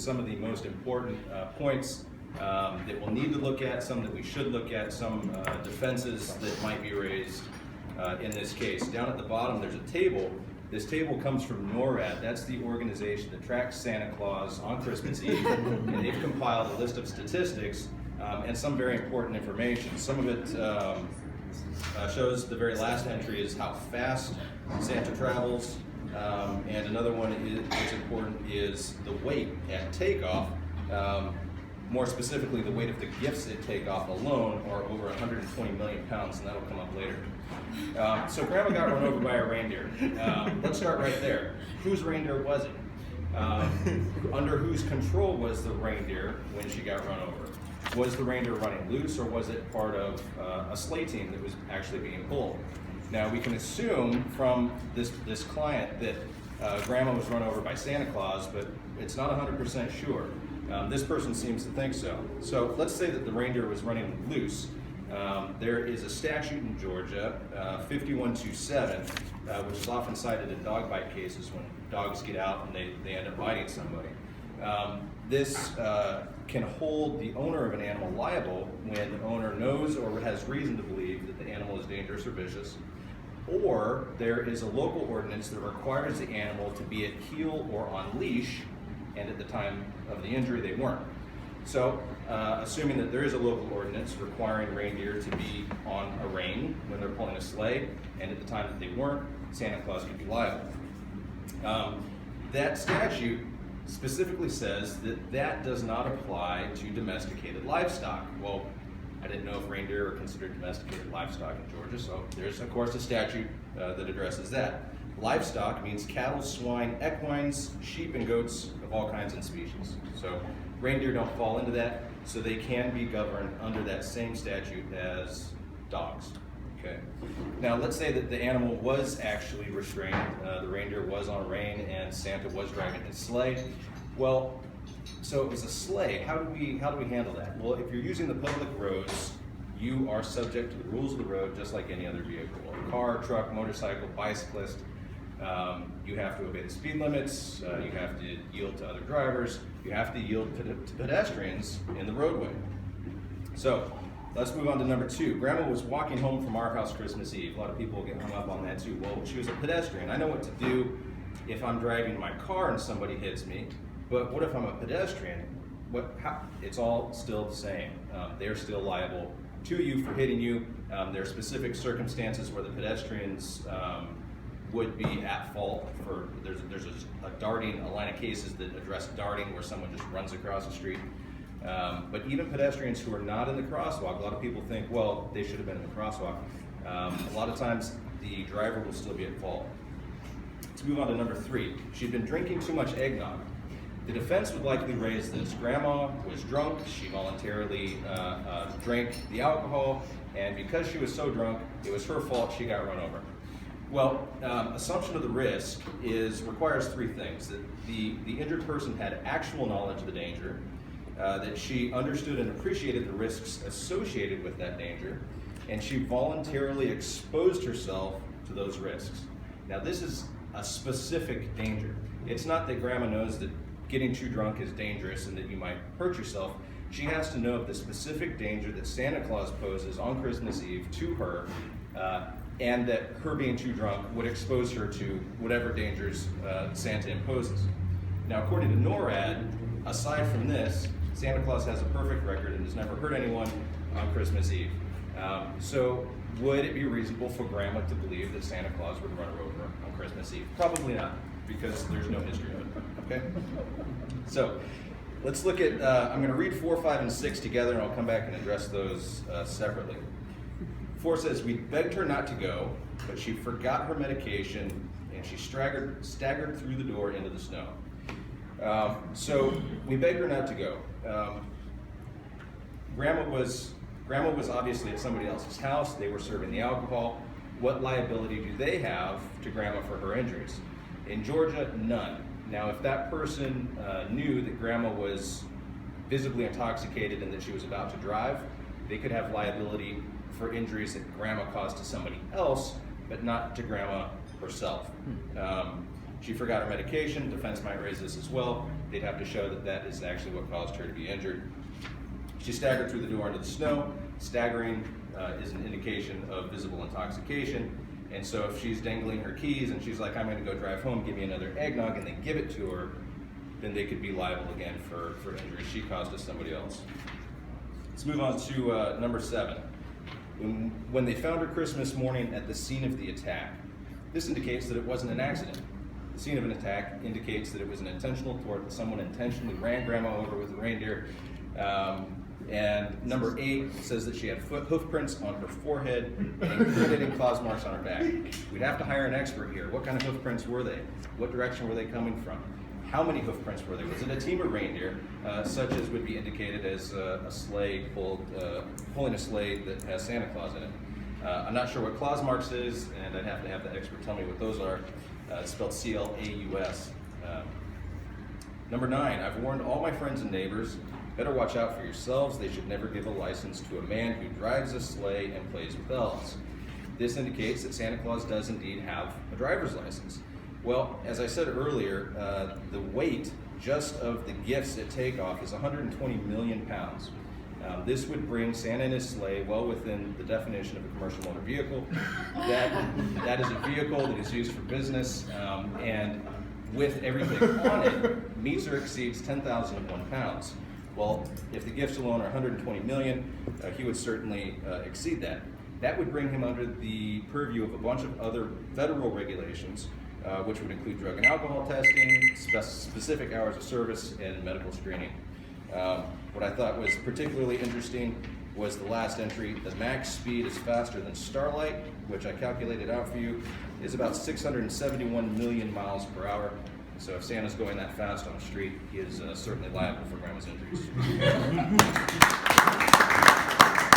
some of the most important points that we'll need to look at, some that we should look at, some defenses that might be raised in this case. Down at the bottom there's a table. This table comes from NORAD. That's the organization that tracks Santa Claus on Christmas Eve, and they've compiled a list of statistics and some very important information. Some of it shows the very last entry is how fast Santa travels, and another one that's important is the weight at takeoff. More specifically, the weight of the gifts at takeoff alone are over 120 million pounds, and that'll come up later. So Grandma got run over by a reindeer. Let's start right there. Whose reindeer was it? Under whose control was the reindeer when she got run over? Was the reindeer running loose, or was it part of a sleigh team that was actually being pulled? Now we can assume from this client that Grandma was run over by Santa Claus, but it's not 100% sure. This person seems to think so. So let's say that the reindeer was running loose. There is a statute in Georgia, 5127, which is often cited in dog bite cases when dogs get out and they end up biting somebody. This can hold the owner of an animal liable when the owner knows or has reason to believe that the animal is dangerous or vicious, or there is a local ordinance that requires the animal to be at heel or on leash, and at the time of the injury they weren't. So, assuming that there is a local ordinance requiring reindeer to be on a rein when they're pulling a sleigh, and at the time that they weren't, Santa Claus could be liable. That statute specifically says that that does not apply to domesticated livestock. Well, I didn't know if reindeer are considered domesticated livestock in Georgia, so there's of course a statute that addresses that. Livestock means cattle, swine, equines, sheep, and goats of all kinds and species. So reindeer don't fall into that, so they can be governed under that same statute as dogs. Okay. Now let's say that the animal was actually restrained, the reindeer was on a rein, and Santa was driving his sleigh. Well, so it was a sleigh. How do we handle that? Well, if you're using the public roads, you are subject to the rules of the road just like any other vehicle. A car, truck, motorcycle, bicyclist. You have to obey the speed limits, you have to yield to other drivers, you have to yield to pedestrians in the roadway. So let's move on to number 2. Grandma was walking home from our house Christmas Eve. A lot of people get hung up on that too. Well, she was a pedestrian. I know what to do if I'm driving my car and somebody hits me, but what if I'm a pedestrian? It's all still the same. They're still liable to you for hitting you. There are specific circumstances where the pedestrians would be at fault for, there's a line of cases that address darting where someone just runs across the street. But even pedestrians who are not in the crosswalk, a lot of people think, well, they should have been in the crosswalk. A lot of times the driver will still be at fault. Let's move on to number 3. She'd been drinking too much eggnog. The defense would likely raise this. Grandma was drunk, she voluntarily drank the alcohol, and because she was so drunk, it was her fault she got run over. Well, assumption of the risk requires 3 things: that the injured person had actual knowledge of the danger, that she understood and appreciated the risks associated with that danger, and she voluntarily exposed herself to those risks. Now, this is a specific danger. It's not that Grandma knows that getting too drunk is dangerous and that you might hurt yourself. She has to know of the specific danger that Santa Claus poses on Christmas Eve to her, and that her being too drunk would expose her to whatever dangers Santa imposes. Now, according to NORAD, aside from this, Santa Claus has a perfect record and has never hurt anyone on Christmas Eve. So would it be reasonable for Grandma to believe that Santa Claus would run her over on Christmas Eve? Probably not, because there's no history of it, okay? So let's look at, I'm gonna read 4, 5, and 6 together, and I'll come back and address those separately. 4 says, we begged her not to go, but she forgot her medication, and she staggered through the door into the snow. So we begged her not to go. Grandma was obviously at somebody else's house. They were serving the alcohol. What liability do they have to Grandma for her injuries? In Georgia, none. Now, if that person knew that Grandma was visibly intoxicated and that she was about to drive, they could have liability for injuries that Grandma caused to somebody else, but not to Grandma herself. She forgot her medication. Defense might raise this as well. They'd have to show that that is actually what caused her to be injured. She staggered through the door into the snow. Staggering is an indication of visible intoxication. And so if she's dangling her keys and she's like, I'm going to go drive home, give me another eggnog, and they give it to her, then they could be liable again for injuries she caused to somebody else. Let's move on to number 7. When they found her Christmas morning at the scene of the attack, this indicates that it wasn't an accident. The scene of an attack indicates that it was an intentional tort, that someone intentionally ran grandma over with a reindeer. And number 8 says that she had hoof prints on her forehead and incriminating claws marks on her back. We'd have to hire an expert here. What kind of hoof prints were they? What direction were they coming from? How many hoof prints were there? Was it a team of reindeer, such as would be indicated as a sleigh pulling a sleigh that has Santa Claus in it? I'm not sure what claws marks is, and I'd have to have the expert tell me what those are. It's spelled C-L-A-U-S. Number 9, I've warned all my friends and neighbors, better watch out for yourselves. They should never give a license to a man who drives a sleigh and plays with elves. This indicates that Santa Claus does indeed have a driver's license. Well, as I said earlier, the weight just of the gifts at takeoff is 120 million pounds. This would bring Santa and his sleigh well within the definition of a commercial motor vehicle. That is a vehicle that is used for business, and with everything on it, meets or exceeds 10,001 pounds. Well, if the gifts alone are 120 million, he would certainly exceed that. That would bring him under the purview of a bunch of other federal regulations, which would include drug and alcohol testing, specific hours of service, and medical screening. What I thought was particularly interesting was the last entry. The max speed is faster than Starlight, which I calculated out for you, is about 671 million miles per hour. So if Santa's going that fast on the street, he is certainly liable for grandma's injuries.